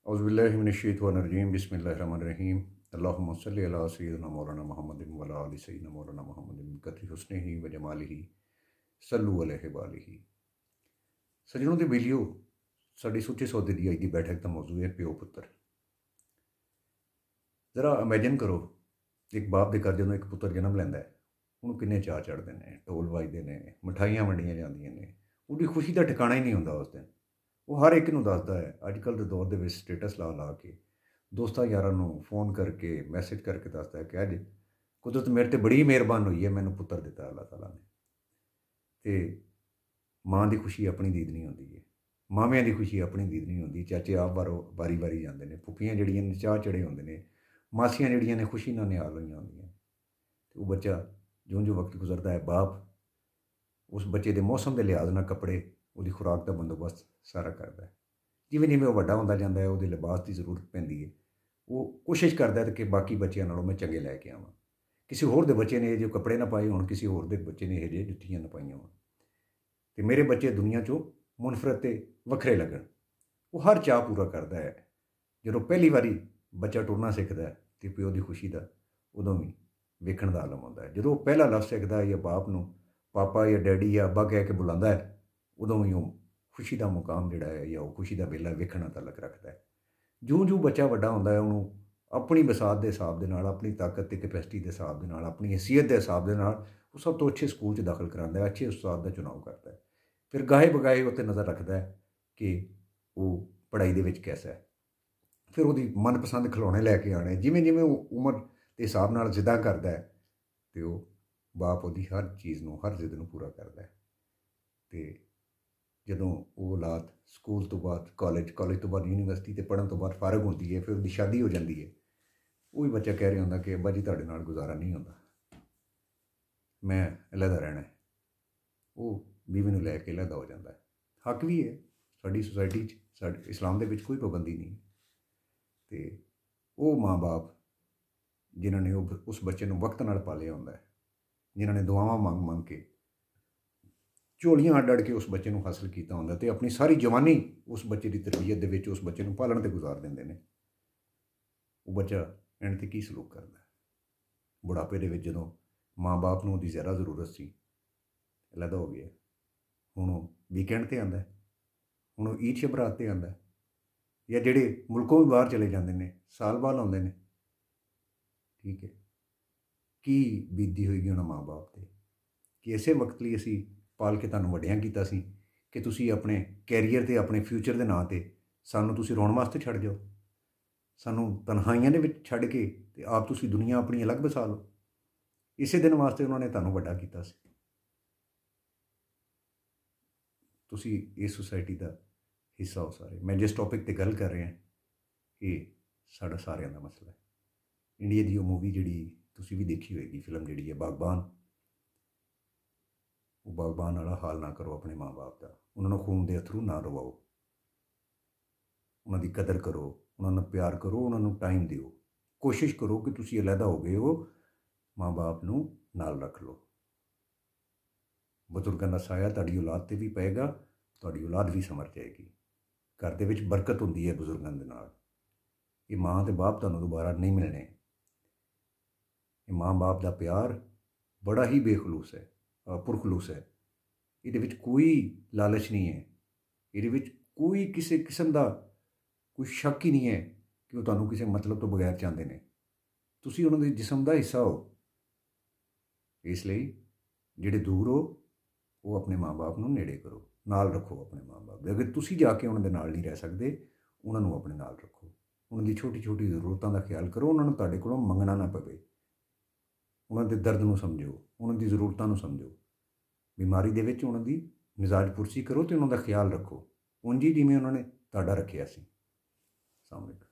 औज़ुबिल्लाहिमिनश्शैतानिर्रजीम बिस्मिल्लाहिर्रहमानिर्रहीम अल्लाहुम्मा सल्लि अला सय्यिदिना मौलाना मुहम्मदिन व अला आलि सय्यिदिना मौलाना मुहम्मदिन बिक़द्रि हुस्निही व जमालिही सल्लु अलैहि व आलिही। सज्जनों ते बेलियो, साडी सुच्चे सौदे दी अज दी बैठक दा मौजू है प्यो पुत्तर। ज़रा इमेजिन करो, एक बाप दे घर जदों एक पुत्तर जन्म लैंदा है, उन्होंने किन्ने चाऽ चढ़दे ने, ढोल वजदे ने, मिठाइयां वंडियां जांदियां ने, उहदी खुशी दा ठिकाना ही नहीं हुंदा उस दिन। वो हर एक नूं दसदा है, अजकल दे दौर दे विच स्टेटस ला ला के दोस्तां यारां नूं फोन करके मैसेज करके दसदा है कि अज कुदरत मेरे ते बड़ी मेहरबान हुई है, मैनूं पुत्तर दित्ता अल्लाह ताला ने। ते मां दी खुशी अपनी दीदनी हुंदी है, मामियां दी खुशी अपनी दीदनी हुंदी, चाचे आप बारी बारी जांदे ने, फुफ्फियां जिहड़ियां ने चाऽ चढ़े हुंदे ने, मासियां जिहड़ियां ने खुशी नाल निहाल होईयां हुंदियां। ते ओह बच्चा जिउं जिउं वक्त गुजरदा है, बाप उस बच्चे दे मौसम दे लिहाज नाल कपड़े, उहदी खुराक दा बंदोबस्त सारा करदा है। जिवें जिवें वह वड्डा हुंदा जांदा है, उहदे लिबास की जरूरत पैंदी है, वो कोशिश करता है कि बाकी बच्चों नालों मैं चंगे लैके आवां। किसी होर दे बच्चे ने जो कपड़े ना पाए होण, किसी होर दे बच्चे ने इहो जिहे जुत्तियां ना पाईआं होण, ते मेरे बच्चे दुनिया चों मुनफरद ते वखरे लगन। वो हर चाऽ पूरा करदा है। जदों पहली बारी बच्चा टुरना सिखदा है ते प्यो दी खुशी दा उदों भी वेखण दा आलम हुंदा है। जदों पहला लफ्ज़ सिखदा है या बाप नूं पापा या डैडी या अब्बा कह के बुलांदा है, उदों भी ओह खुशी का मुकाम जिहड़ा है या खुशी का वेला वेखण नाल तलक रखता है। जूं जूं बच्चा वड्डा हुंदा है, उहनूं अपनी बसात के हिसाब दे नाल, अपनी ताकत ते कैपेसिटी के हिसाब दे नाल, अपनी हैसियत के हिसाब दे नाल वो सब तो अच्छे स्कूल च दाखिल करांदा है, अच्छे उस्ताद का चुनाव करता है। फिर गाहे बगाए उत्ते नज़र रखता है कि वो पढ़ाई दे विच कैसा है। फिर उहदी मनपसंद खिलौने लैके आने, जिवें जिवें उम्र के हिसाब नाल जिद्दां करदा है ते वो बाप उहदी हर चीज़ नूं, हर जिद नूं पूरा करदा है। ते जदों वो औलाद स्कूल तो बाद कॉलेज तो बाद यूनीवर्सिटी ते पढ़न तो बाद फारग होंदी है, फिर उसकी शादी हो जाती है, वही बच्चा कह रहा होंदा कि अब्बा जी तुहाडे नाल गुजारा नहीं होंदा, मैं अलहदा रहना है। वो बीवी नूं लैके अलहदा हो जाता है। हक भी है, साडी सोसाइटी च, साडे इस्लाम दे विच कोई पाबंदी नहीं। ते वो माँ बाप जिन्हां ने उस बच्चे नूं वक्त नाल पालिया हुंदा है, जिन्हां ने दुआवां मंग मंग के झोलियां अड्ड अड्ड के उस बच्चे नूं हासिल किया होंदा ते अपनी सारी जवानी उस बच्चे की तरबियत दे विच उस बच्चे नूं पालण ते गुजार दिंदे ने। वो बच्चा एंड ते की सलूक करदा है? बुढ़ापे दे विच जदों माँ बाप नूं उहदी ज़्यादा जरूरत सी, अलहदा हो गया, हुण वो वीकेंड ते आंदा है, हुण वो ईद शबरात ते आंदा है, या जिहड़े मुल्कों भी बाहर चले जांदे ने साल बाद आउंदे ने। ठीक है, की बीतदी होएगी उहनां माँ बाप ते कि इसे वक्त लई असीं पाल के तुहानूं वड्डियां कीता सी कि तुसीं अपने कैरीयर ते अपने फ्यूचर दे नां ते सानूं तुसीं रौण वास्ते छड्ड जाओ, सानूं तन्हाइयां दे विच छड्ड के ते आप तुसीं दुनिया अपनी अलग बसा लो। इसे दिन वास्ते उन्होंने तुहानूं वड्डा कीता सी। तुसीं इस सोसाइटी का हिस्सा हो सारे। मैं जिस टॉपिक ते गल कर रहा ये साडा सारिਆਂ ਦਾ मसला है। इंडिया की मूवी जिहड़ी तुसीं भी देखी होएगी, फिल्म जिहड़ी है बागबान, वो बागबान वाला हाल ना करो अपने माँ बाप का, उन्होंने खून के अथरू ना रवाओ, उन्होंने कदर करो, उन्होंने प्यार करो, उन्होंने टाइम दिओ, कोशिश करो कि तुसीं अलहदा हो गए हो, माँ बाप नूं नाल रख लो। बजुर्गों का साया तुहाडी औलाद ते भी पेगा, तुहाडी औलाद भी समझ जाएगी। घर दे विच बरकत हुंदी है बजुर्गों दे नाल। ये माँ ते बाप तुहानूं दोबारा नहीं मिलने। ये माँ बाप का प्यार बड़ा ही बेखलूस है, पुरखलूस है। ये कोई लालच नहीं है, ये कोई किसी किस्म का कोई शक ही नहीं है कि वो तुहानूं किसी मतलब तो बगैर चाहते हैं। तुसीं उन्हां दे जिस्म का हिस्सा हो, इसलिए जिहड़े दूर हो वो अपने माँ बाप नूं नेड़े करो, नाल रखो अपने माँ बाप दे। अगर तुसीं जाके उन्हां दे नाल नहीं रह सकते, उन्होंने अपने नाल रखो, उन्हां दी छोटी छोटी जरूरतों का ख्याल करो, उन्होंने तुहाडे कोलों मंगना ना पवे। उन्हां दे दर्द नूं समझो, उन्हां दी जरूरतों नूं समझो, बीमारी दे विच उन्हां दी मिजाज पुरसी करो तो उन्हां दा ख्याल रखो, उंज ही जिवें उन्होंने तुहाडा रखिया सी। अस्सलाम वालेकुम।